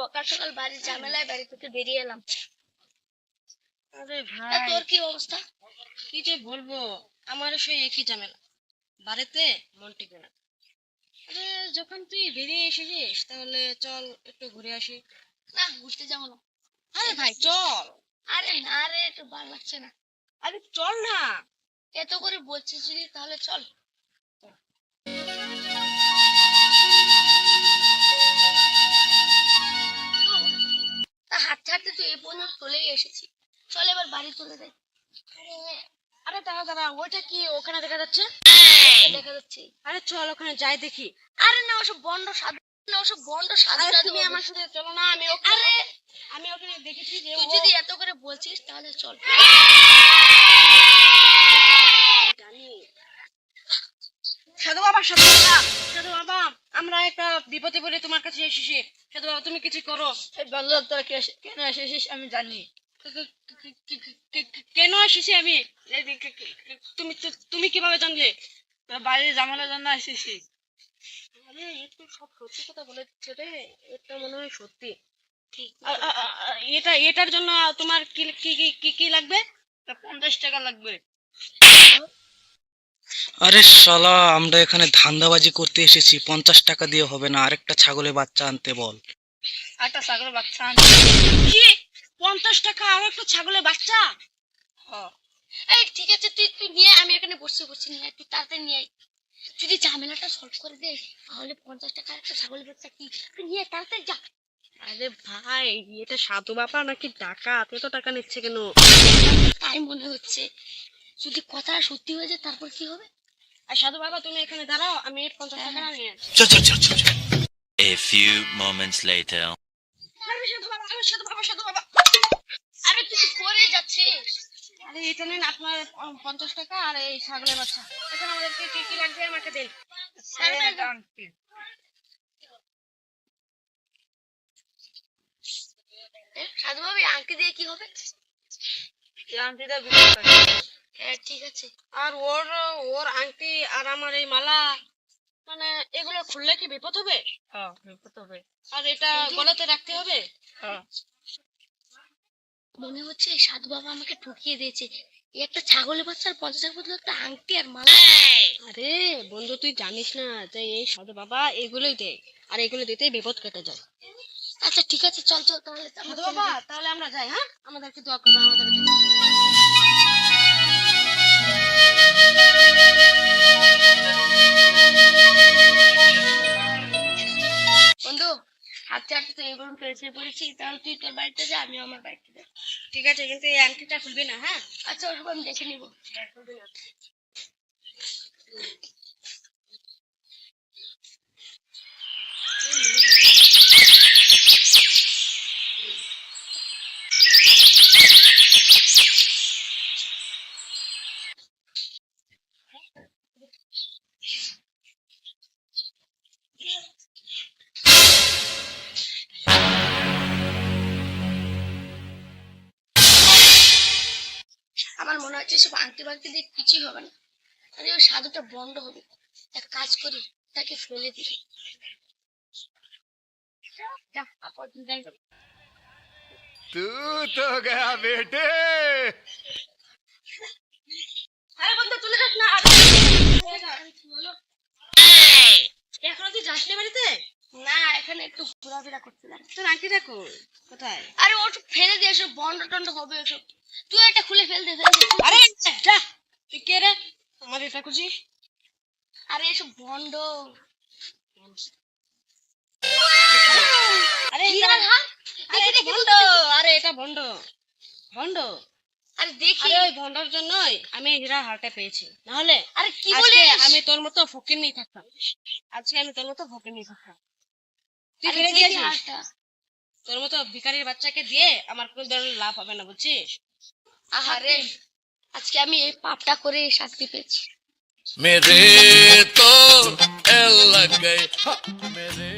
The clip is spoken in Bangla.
সকাল সকাল বাড়ির ঝামেলায় বাড়ি থেকে বেরিয়ে এলাম। আরে তা ভাই, তোর কি অবস্থা? কি যে বলবো, আমারও সেই একই ঝামেলা, বাড়িতে মন টিকে না। আরে যখন তুই বেরিয়ে এসেছিস তাহলে চল একটু ঘুরে আসি। না, ঘুরতে যাবো না। আরে ভাই চল। আরে না রে, একটু ভালো লাগছে না। আরে চল না। এত করে বলছিস যদি তাহলে চল। তা হাঁটতে হাঁটতে তুই এই পর্যন্ত চলেই এসেছি, চল এবার বাড়ি চলে যাই। আরে দাঁড়া দাঁড়া, ওইটা কি ওখানে দেখা যাচ্ছে? দেখা যাচ্ছে। আরে চল ওখানে যাই দেখি। আরে না, ওসব বন্ড সাধু, না ওসব বন্ড সাধু। আরে তুমি আমার সাথে চলো না, আরে আমি ওখানে দেখেছি যে তুই যদি এত করে বলছিস তাহলে চল। জানি। সাধু বাবা, সাধু বাবা, সাধু বাবা, আমরা একটা বিপদে পড়ে তোমার কাছে এসেছি। সাধু বাবা, তুমি কিছু করো। এই বন্ধু, তোরা কেন এসেছিস আমি জানি। কেন এসেছি আমি? তুমি তুমি কিভাবে জানলে? বাড়ির ঝামেলার জন্য এসেছি। আরে একটু সব সত্যি কথা বলে দিচ্ছে রে, এটা মনে হয় সত্যি। ঠিক। এটার জন্য তোমার কি কি কি কি লাগবে? 50 টাকা লাগবে। আরে শালা, আমরা এখানে ধান্দাবাজি করতে এসেছি, 50 টাকা দিয়ে হবে না, আরেকটা ছাগলের বাচ্চা আনতে বল। একটা ছাগলের বাচ্চা কি? 50 টাকা আর একটা ছাগলের বাচ্চা? এই ঠিক আছে, তুই তুই নিয়ে, আমি এখানে বসে বসে নিয়ে আয়, তুই তাড়াতাড়ি নিয়ে আয়। যদি ঝামেলাটা সলভ করে দে তাহলে 50 টাকা একটা ছাগলের বাচ্চা কি, তুই নিয়ে আয়, তাড়াতাড়ি যা। আরে ভাই, এটা সাধু বাবা নাকি ডাকাত? এত টাকা নিচ্ছে কেন? তাই মনে হচ্ছে। যদি কথা সত্যি হয়ে যায় তারপর কি হবে? আর সাধু বাবা, তুমি এখানে দাঁড়াও, আমি 50 টাকা নিয়ে আসছি। চল চল চল চল চল। A few moments later. আরে সাধু বাবা, আরে সাধু বাবা, সাধু বাবা। আরে তুই তো পড়ে যাচ্ছিস। আরে এটা নিন আপনার 50 টাকা আর এই ছাগলের বাচ্চা। এখন আমাদেরকে কি কি লাগবে আমাকে দিন। সাধু বাবা, আংটি দিয়ে কি হবে? আংটিটা হ্যাঁ ঠিক আছে। আর ওর ওর আংটি আর আমার এই মালা, মানে এগুলো খুললে কি বিপদ হবে? হ্যাঁ বিপদ হবে। আর এটা গলাতে রাখতে হবে? হ্যাঁ। মনে হচ্ছে এই সাধু বাবা আমাকে ঠকিয়ে দিয়েছে। এই একটা ছাগলের বাচ্চার 50 টাকা বদলে একটা আংটি আর মালা। আরে বন্ধু, তুই জানিস না যে এই সাধু বাবা এগুলোই দেয়, আর এগুলো দিতেই বিপদ কেটে যায়। আচ্ছা ঠিক আছে, চল চল তাহলে আমরা সাধু চলে বাবা, যাই। তাহলে আমরা যাই। হ্যাঁ, আমাদেরকে দোয়া করবো আমাদের জন্য। বন্ধু, হাঁটতে হাঁটতে তো এগুলো পেয়েছে পড়েছি, তাহলে তুই তোর বাড়িতে যা, আমি আমার বাড়িতে যাই। ঠিক আছে, কিন্তু এই আংটিটা খুলবি না। হ্যাঁ, আচ্ছা, ওসব আমি দেখে নিবো। খুলবি না। আমার মনে হচ্ছে সব আংটি বাংটি দিয়ে কিছুই হবে না। আরে ওই সাধুটা বন্ধ হবে। এক কাজ করি, তাকে ফেলে দিই। যা, আপাতত যাই। तू तो गया बेटे। আরে বন্ধু, তুলে যাস না। এখনো তুই যাস না বাড়িতে? না, এখানে একটু ঘোরাফেরা করছিলাম। তোর আংটিটা কোথায়? আরে ওসব ফেলে দিয়ে, এসব বন্ধ টন্ড হবে এসব। তুই এটা খুলে ফেল দে, ফেল দে। আরে যা, তুই কে রে আমার এটা খুঁজিস? আরে এসব বন্ধ। আরে হীরার হার। আরে দেখি এটা দেখি ভন্ড। বন্ধু। আরে এটা ভন্ড। ভন্ড। আরে দেখি। আরে ওই ভন্ডার জন্যই আমি এই হীরা হারটা পেয়েছি, নাহলে আরে কি আজকে বলিস? আমি তোর মতো ফকির নিয়ে থাকতাম। আজকে আমি তোর মতো ফকির নিয়ে থাকতাম। তুই আরে ফেলে দেখি দিয়েছিস। হারটা। তোর মতো ভিখারির বাচ্চাকে দিয়ে আমার কোনো ধরনের লাভ হবে না, বুঝছিস? আহারে, আজকে আমি এই পাপটা করে শাস্তি পেয়েছি। मेरे तो एल लग गए मेरे